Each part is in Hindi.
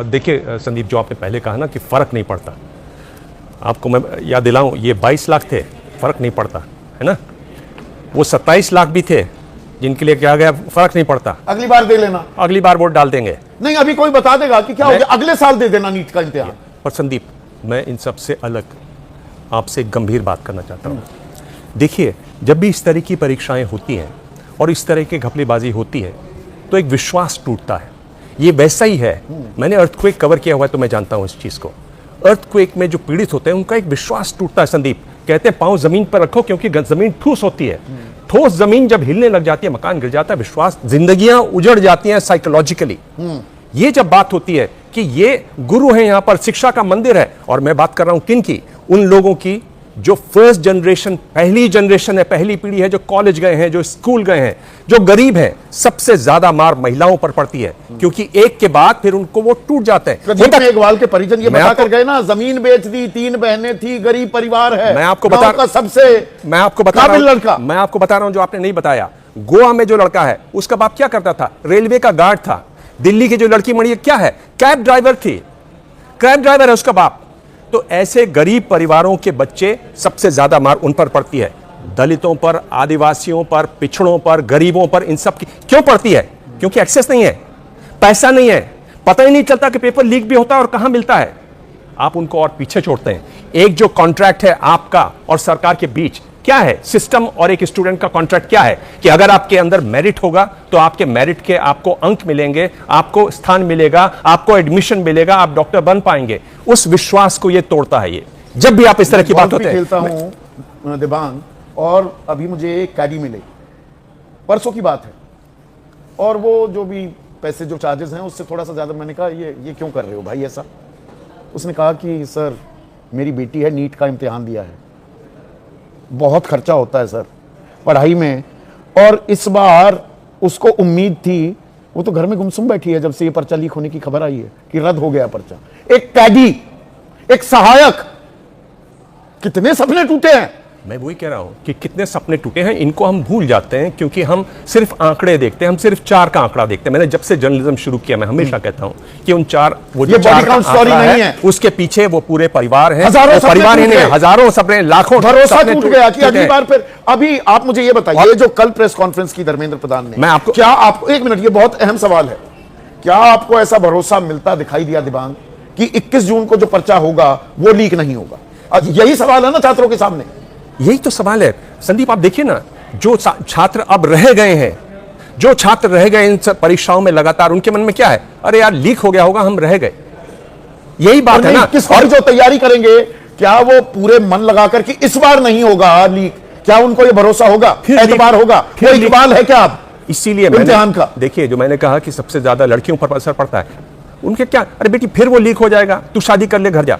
देखिए संदीप, जो आपने पहले कहा ना कि फ़र्क नहीं पड़ता, आपको मैं याद दिलाऊं, ये 22 लाख थे, फ़र्क नहीं पड़ता है ना। वो 27 लाख भी थे जिनके लिए क्या गया, फ़र्क नहीं पड़ता। अगली बार दे लेना, अगली बार वोट डाल देंगे। नहीं अभी कोई बता देगा कि क्या हो गया, अगले साल दे देना नीट का इम्तिहान। और संदीप, मैं इन सब से अलग आपसे एक गंभीर बात करना चाहता हूँ। देखिए, जब भी इस तरह की परीक्षाएं होती हैं और इस तरह की घपलेबाजी होती है तो एक विश्वास टूटता है। ये वैसा ही है, मैंने अर्थक्वेक कवर किया हुआ है तो मैं जानता हूं इस चीज को। अर्थक्वेक में जो पीड़ित होते हैं उनका एक विश्वास टूटता है संदीप। कहते हैं पांव जमीन पर रखो क्योंकि जमीन ठोस होती है। ठोस जमीन जब हिलने लग जाती है, मकान गिर जाता है, विश्वास, जिंदगियां उजड़ जाती हैं साइकोलॉजिकली। ये जब बात होती है कि ये गुरु है, यहां पर शिक्षा का मंदिर है, और मैं बात कर रहा हूं किन की, उन लोगों की जो फर्स्ट जनरेशन, पहली जनरेशन है, पहली पीढ़ी है, जो कॉलेज गए हैं, जो स्कूल गए हैं, जो गरीब हैं। सबसे ज्यादा मार महिलाओं पर पड़ती है क्योंकि एक के बाद फिर उनको वो टूट जाते हैं। प्रदीप मेघवाल के परिजन ये बता कर गए ना, जमीन बेच दी, 3 बहनें थी, गरीब परिवार है। मैं आपको बता का सबसे मैं आपको बता रहा हूं लड़का, मैं आपको बता रहा हूं जो आपने नहीं बताया। गोवा में जो लड़का है उसका बाप क्या करता था, रेलवे का गार्ड था। दिल्ली की जो लड़की मरी है क्या है, कैब ड्राइवर थी, कैब ड्राइवर है उसका बाप। तो ऐसे गरीब परिवारों के बच्चे, सबसे ज्यादा मार उन पर पड़ती है। दलितों पर, आदिवासियों पर, पिछड़ों पर, गरीबों पर, इन सब की क्यों पड़ती है? क्योंकि एक्सेस नहीं है, पैसा नहीं है, पता ही नहीं चलता कि पेपर लीक भी होता है और कहां मिलता है। आप उनको और पीछे छोड़ते हैं। एक जो कॉन्ट्रैक्ट है आपका और सरकार के बीच, क्या है सिस्टम और एक स्टूडेंट का कॉन्ट्रैक्ट क्या है कि अगर आपके अंदर मेरिट होगा तो आपके मेरिट के आपको अंक मिलेंगे, आपको स्थान मिलेगा, आपको एडमिशन मिलेगा, आप डॉक्टर बन पाएंगे। उस विश्वास को ये तोड़ता है। ये जब भी आप इस तरह की बात होते हैं, खेलता हूं दिबांग, और अभी मुझे एक कैडी मिले, परसों की बात है, और वो जो भी पैसे जो चार्जेस हैं उससे थोड़ा सा ज्यादा। मैंने कहा ये क्यों कर रहे हो भाई ऐसा? उसने कहा कि सर मेरी बेटी है, नीट का इम्तिहान दिया है, बहुत खर्चा होता है सर पढ़ाई में, और इस बार उसको उम्मीद थी, वो तो घर में गुमसुम बैठी है जब से ये पर्चा लीक होने की खबर आई है कि रद्द हो गया पर्चा। एक कैदी, एक सहायक, कितने सपने टूटे हैं। मैं वही कह रहा हूं कि कितने सपने टूटे हैं, इनको हम भूल जाते हैं क्योंकि हम सिर्फ आंकड़े देखते हैं, हम सिर्फ 4 का आंकड़ा देखते हैं। मैंने जब से जर्नलिज्म शुरू किया मैं हमेशा कहता हूं कि उन 4, वो जो 4 का आंकड़ा है उसके पीछे वो पूरे परिवार है, परिवार ही नहीं, हजारों सपने, लाखों भरोसा टूट गया कि अगली बार फिर। अभी आप मुझे ये बताइए, जो कल प्रेस कॉन्फ्रेंस की धर्मेंद्र प्रधान ने, मैं आपको, क्या आपको, एक मिनट, ये बहुत अहम सवाल है, क्या आपको ऐसा भरोसा मिलता दिखाई दिया दिबांग कि 21 जून को जो पर्चा होगा वो लीक नहीं होगा? यही सवाल है ना छात्रों के सामने। यही तो सवाल है संदीप। आप देखिए ना, जो छात्र अब रह गए हैं, जो छात्र रह गए इन परीक्षाओं में लगातार, उनके मन में क्या है, अरे यार लीक हो गया होगा, हम रह गए। यही बात है ना। और जो तैयारी करेंगे, क्या वो पूरे मन लगाकर कि इस बार नहीं होगा लीक, क्या उनको ये भरोसा होगा, एतबार होगा? वो इकबाल है क्या आप? इसीलिए इम्तिहान का देखिए, जो मैंने कहा कि सबसे ज्यादा लड़कियों पर असर पड़ता है, उनके क्या, अरे बेटी फिर वो लीक हो जाएगा, तू शादी कर ले, घर जा।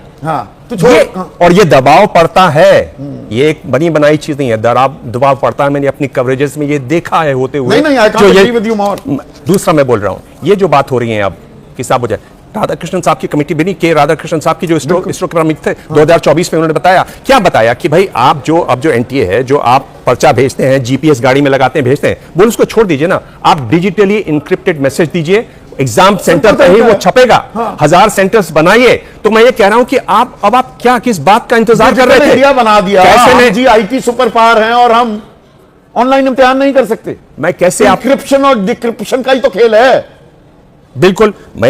तो और ये दबाव पड़ता है, ये एक बनी बनाई चीज नहीं है, दबाव पड़ता है। मैंने अपनी कवरेजेस में ये देखा है होते हुए। दूसरा मैं बोल रहा हूं, ये जो बात हो रही है अब कि साहब हो जाए, राधाकृष्णन साहब की कमेटी बनी, के राधाकृष्णन साहब की जो इसरो के प्रमुख थे 2024 में, उन्होंने बताया, क्या बताया कि भाई आप जो अब जो एनटीए है, जो आप पर्चा भेजते हैं, जीपीएस गाड़ी में लगाते हैं, भेजते हैं, बोल उसको छोड़ दीजिए ना, आप डिजिटली इंक्रिप्टेड मैसेज दीजिए, एग्जाम सेंटर पे ही वो छपेगा। 1000 सेंटर्स बनाइए। तो मैं ये कह रहा हूं कि आप क्या, किस बात का इंतजार कर रहे थे? इंडिया बना दिया, कैसे जी आईटी सुपर पावर हैं और हम ऑनलाइन इम्तिहान नहीं कर सकते? मैं कैसे, इंक्रिप्शन और डिक्रिप्शन का ही तो खेल है। बिल्कुल। मैं